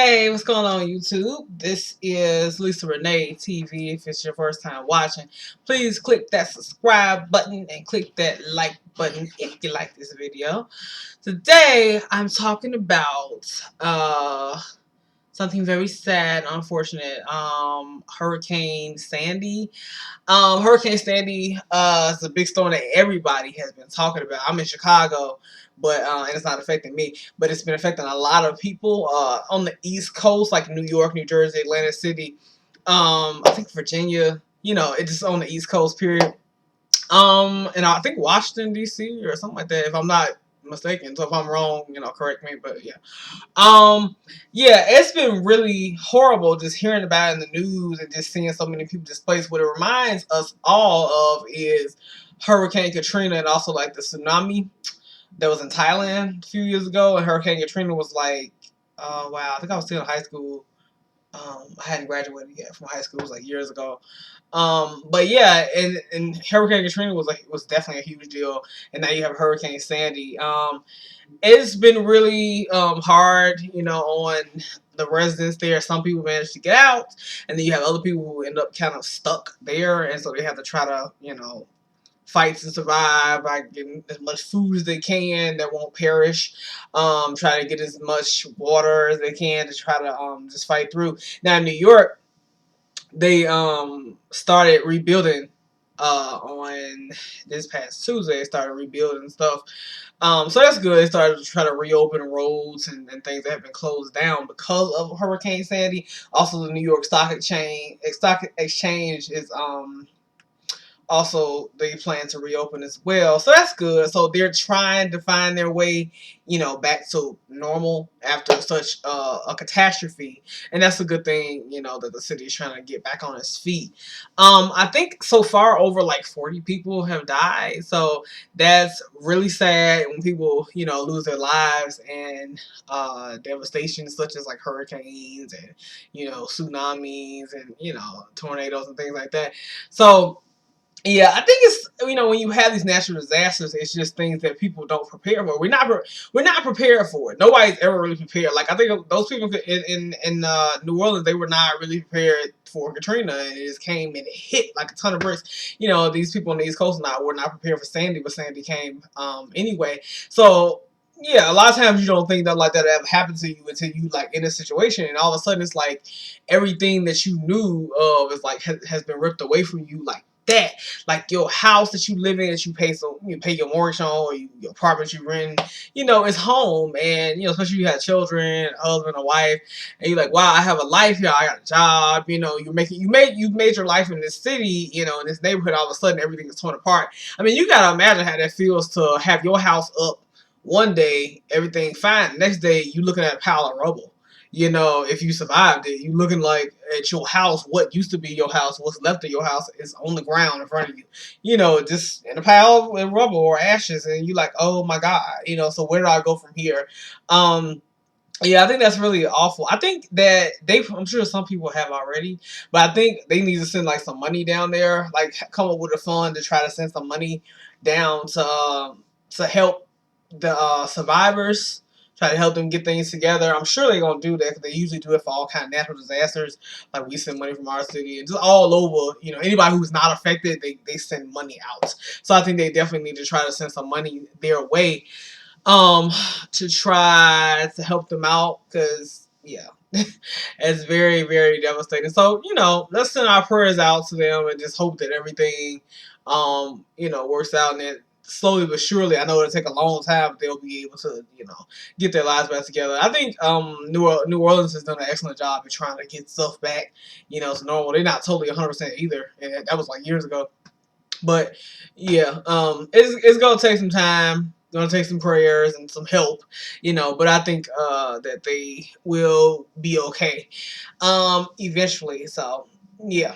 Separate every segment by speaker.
Speaker 1: Hey, what's going on YouTube? This is Lisa Renee TV. If it's your first time watching, please click that subscribe button and click that like button if you like this video. Today, I'm talking about something very sad, unfortunate. Hurricane Sandy. Hurricane Sandy is a big storm that everybody has been talking about. I'm in Chicago, but and it's not affecting me, but it's been affecting a lot of people on the East Coast, like New York, New Jersey, Atlantic City. I think Virginia. It's just on the East Coast. Period. And I think Washington D.C. or something like that, if I'm not mistaken. So if I'm wrong, correct me. But yeah. It's been really horrible just hearing about it in the news and just seeing so many people displaced. What it reminds us all of is Hurricane Katrina and also like the tsunami that was in Thailand a few years ago. And Hurricane Katrina was like, wow, I think I was still in high school. I hadn't graduated yet from high school. It was like years ago. But yeah, and Hurricane Katrina was definitely a huge deal. And now you have Hurricane Sandy. It's been really hard, on the residents there. Some people managed to get out, and then you have other people who end up kind of stuck there, and so they have to try to, fight to survive by getting as much food as they can that won't perish. Try to get as much water as they can to try to just fight through. Now in New York, they started rebuilding on this past Tuesday. They started rebuilding stuff. So that's good. They started to try to reopen roads and things that have been closed down because of Hurricane Sandy. Also, the New York Stock Exchange is also they plan to reopen as well, so that's good. So they're trying to find their way, back to normal after such a catastrophe, and that's a good thing, that the city is trying to get back on its feet. I think so far over like 40 people have died, so that's really sad when people, lose their lives and devastation such as like hurricanes and tsunamis and tornadoes and things like that. So yeah, I think it's when you have these natural disasters, it's just things that people don't prepare for. We're not prepared for it. Nobody's ever really prepared. Like I think those people in New Orleans, they were not really prepared for Katrina, and it just came and it hit like a ton of bricks. These people on the East Coast now were not prepared for Sandy, but Sandy came anyway. So yeah, a lot of times you don't think that like that ever happened to you until you like in a situation, and all of a sudden it's like everything that you knew of is like has been ripped away from you like that. Like your house that you live in, that you pay your mortgage on, or your apartment you rent, it's home, and especially you have children, a husband, a wife, and you're like, wow, I have a life here, I got a job, you've made your life in this city, in this neighborhood. All of a sudden everything is torn apart. I mean, you gotta imagine how that feels to have your house up one day, everything fine. The next day, you looking at a pile of rubble. If you survived it, you looking like at your house, what used to be your house, what's left of your house is on the ground in front of you. Just in a pile of rubble or ashes, and you like, oh my God, so where do I go from here? Yeah, I think that's really awful. I think that I'm sure some people have already, but I think they need to send like some money down there, like come up with a fund to try to send some money down to help the survivors, try to help them get things together. I'm sure they're gonna do that because they usually do it for all kind of natural disasters. Like we send money from our city and just all over. Anybody who's not affected, they send money out. So I think they definitely need to try to send some money their way, to try to help them out, because yeah, it's very, very devastating. So let's send our prayers out to them and just hope that everything works out, and that slowly but surely, I know it'll take a long time, but they'll be able to get their lives back together. I think New Orleans has done an excellent job in trying to get stuff back to normal. They're not totally 100% either, and that was like years ago. But yeah, it's gonna take some time. It's gonna take some prayers and some help, But I think that they will be okay, eventually. So yeah.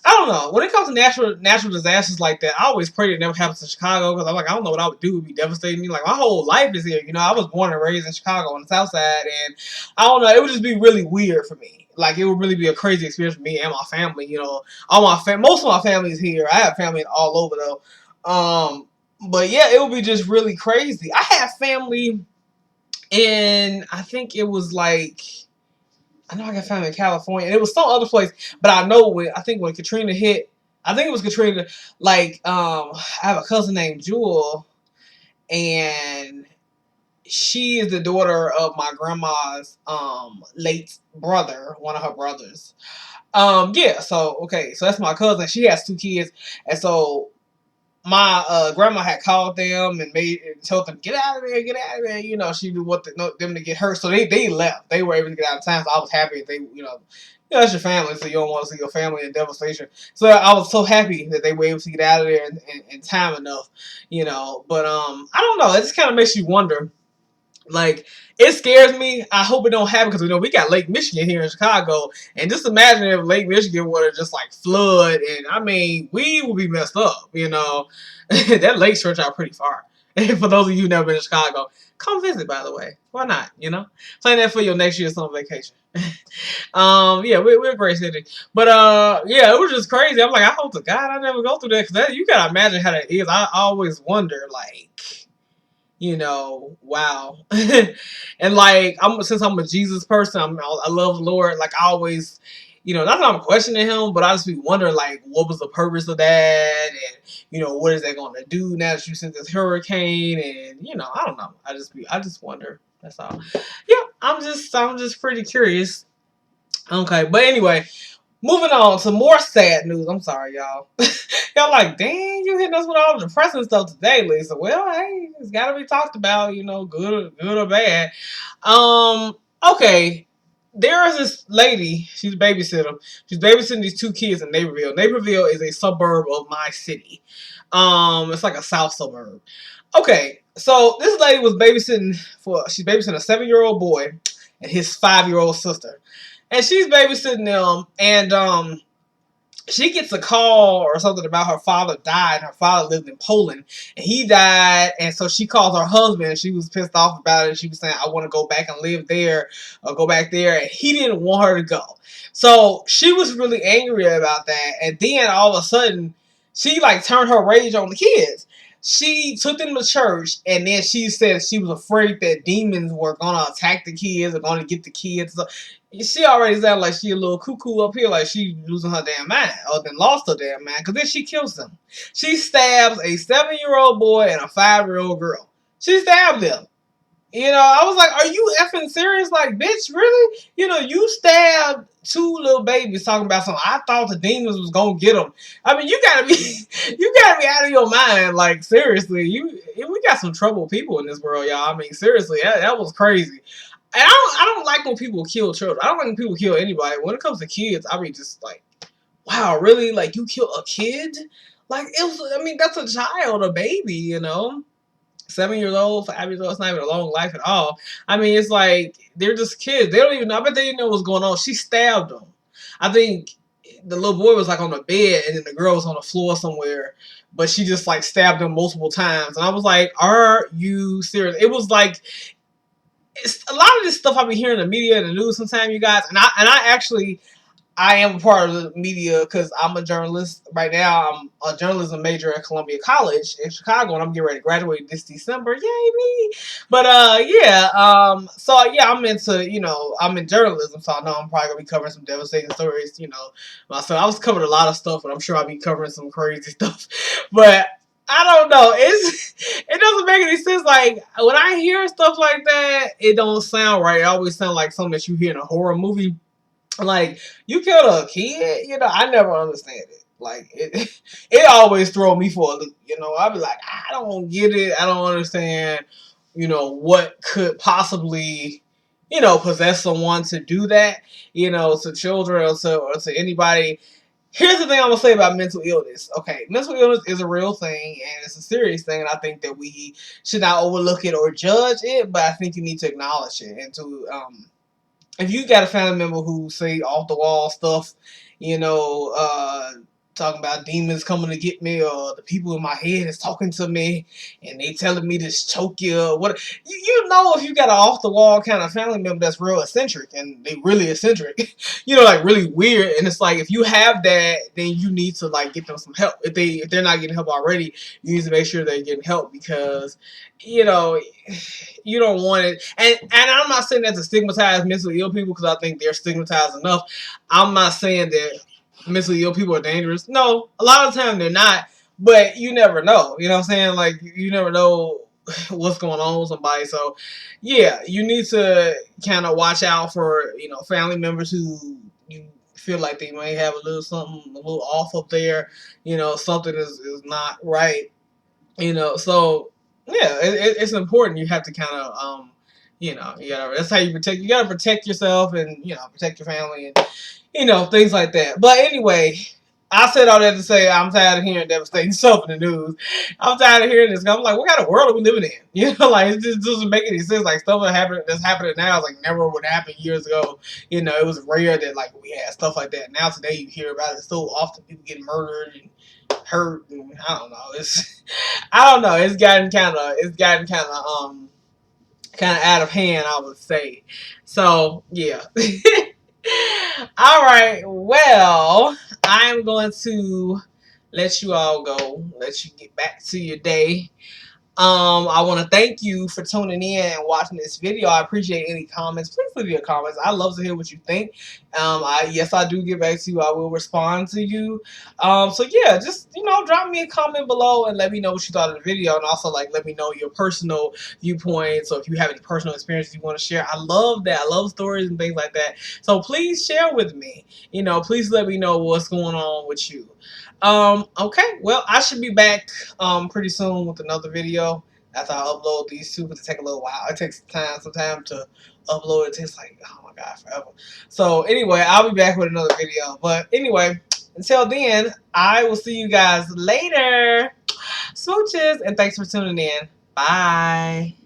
Speaker 1: I don't know. When it comes to natural disasters like that, I always pray it never happens in Chicago, because I'm like, I don't know what I would do. It would be devastating. Like, my whole life is here. I was born and raised in Chicago on the South Side, and I don't know. It would just be really weird for me. Like, it would really be a crazy experience for me and my family. Most of my family is here. I have family all over though. But yeah, it would be just really crazy. I have family in, I think it was like I know I got family in California, and it was some other place, but I know I think when Katrina hit, I think it was Katrina. Like, I have a cousin named Jewel, and she is the daughter of my grandma's late brother, one of her brothers. Yeah, so okay, so that's my cousin. She has 2 kids, and so my grandma had called them and told them get out of there, get out of there. You know, she didn't want them to get hurt, so they left. They were able to get out of town. So I was happy they that's your family, so you don't want to see your family in devastation. So I was so happy that they were able to get out of there in time enough, But I don't know. It just kind of makes you wonder. Like, it scares me. I hope it don't happen because we got Lake Michigan here in Chicago, and just imagine if Lake Michigan were to just like flood, and I mean we would be messed up. That lake stretch out pretty far. And for those of you who never been to Chicago, come visit. By the way, why not? Plan that for your next year's summer vacation. Yeah, we're a great city, but yeah, it was just crazy. I'm like, I hope to God I never go through that because you gotta imagine how that is. I always wonder like. Wow. And like since I'm a Jesus person, I love the Lord. Like I always, not that I'm questioning him, but I just be wondering like what was the purpose of that, and what is that going to do now that you sent this hurricane, and I don't know. I just wonder. That's all. Yeah, I'm just pretty curious. Okay, but anyway. Moving on to more sad news. I'm sorry, y'all. Y'all like, dang, you hitting us with all the depressing stuff today, Lisa. Well, hey, it's got to be talked about, good or bad. Okay. There is this lady. She's a babysitter. She's babysitting these 2 kids in Naperville. Naperville is a suburb of my city. It's like a south suburb. Okay, so this lady was she's babysitting a 7-year-old boy and his 5-year-old sister. And she's babysitting them, and she gets a call or something about her father died. Her father lived in Poland, and he died. And so she calls her husband, and she was pissed off about it. She was saying, I want to go back and live there or go back there. And he didn't want her to go. So she was really angry about that. And then all of a sudden, she like turned her rage on the kids. She took them to church, and then she said she was afraid that demons were going to attack the kids or going to get the kids. So she already sounded like she a little cuckoo up here, like she losing her damn mind, or then lost her damn mind, because then she kills them. She stabs a 7-year-old boy and a 5-year-old girl. She stabbed them. I was like, are you effing serious? Like, bitch, really? You stabbed 2 little babies talking about something. I thought the demons was gonna get them. I mean, you gotta be out of your mind. Like, seriously, we got some troubled people in this world, y'all. I mean, seriously, that was crazy. And I don't like when people kill children. I don't like when people kill anybody. When it comes to kids, I mean, just like, wow, really? Like, you kill a kid? Like, that's a child, a baby, 7 years old, 5 years old, it's not even a long life at all. I mean, it's like, they're just kids. They don't even know. I bet they didn't know what's going on. She stabbed them. I think the little boy was like on the bed, and then the girl was on the floor somewhere. But she just like stabbed him multiple times. And I was like, are you serious? It was like, it's a lot of this stuff I be hearing in the media and the news sometimes, you guys. And I am a part of the media because I'm a journalist. Right now, I'm a journalism major at Columbia College in Chicago, and I'm getting ready to graduate this December. Yay, me! But, yeah. So, yeah, I'm in journalism, so I know I'm probably going to be covering some devastating stories, So I was covering a lot of stuff, but I'm sure I'll be covering some crazy stuff. But I don't know. It doesn't make any sense. Like, when I hear stuff like that, it don't sound right. It always sounds like something that you hear in a horror movie. Like, you killed a kid? I never understand it. Like, it always throw me for a loop. I'll be like, I don't get it. I don't understand, what could possibly, possess someone to do that, to children or to anybody. Here's the thing I'm going to say about mental illness. Okay, mental illness is a real thing, and it's a serious thing, and I think that we should not overlook it or judge it, but I think you need to acknowledge it and to, if you got a family member who say off the wall stuff, talking about demons coming to get me, or the people in my head is talking to me and they telling me to choke you, or what. You know, if you got an off the wall kind of family member that's real eccentric, and they really eccentric, you know, like really weird, and it's like if you have that, then you need to like get them some help. If they're not getting help already, you need to make sure they're getting help, because you know, you don't want it. And I'm not saying that to stigmatize mentally ill people, because I think they're stigmatized enough. I'm not saying that mentally ill people are dangerous. No, a lot of the time they're not, but you never know. You know what I'm saying? Like, you never know what's going on with somebody. So, yeah, you need to kind of watch out for, you know, family members who you feel like they may have a little something, a little off up there. You know, something is not right. You know, so, yeah, it's important. You have to kind of, you know, that's how you gotta protect yourself, and, you know, protect your family, and, you know, things like that. But anyway, I said all that to say I'm tired of hearing devastating stuff in the news. I'm tired of hearing this. I'm like, what kind of world are we living in? You know, like, it just doesn't make any sense. Like, stuff that's happening now is like never would happen years ago. You know, it was rare that like we had stuff like that. Now today you hear about it so often. People getting murdered and hurt, and I don't know. I don't know. It's gotten kind of out of hand, I would say. So yeah. All right. Well, I'm going to let you all go. Let you get back to your day. I want to thank you for tuning in and watching this video. I appreciate any comments. Please leave your comments. I love to hear what you think. Yes, I do get back to you. I will respond to you. So yeah, just, you know, drop me a comment below and let me know what you thought of the video, and also like let me know your personal viewpoints. So if you have any personal experiences you want to share, I love that. I love stories and things like that. So please share with me. You know, please let me know what's going on with you. Okay, well, I should be back pretty soon with another video after I upload these two, but it takes a little while. It takes some time to upload. It takes like, oh my god, forever. So anyway, I'll be back with another video. But anyway, until then, I will see you guys later. Smooches, and thanks for tuning in. Bye.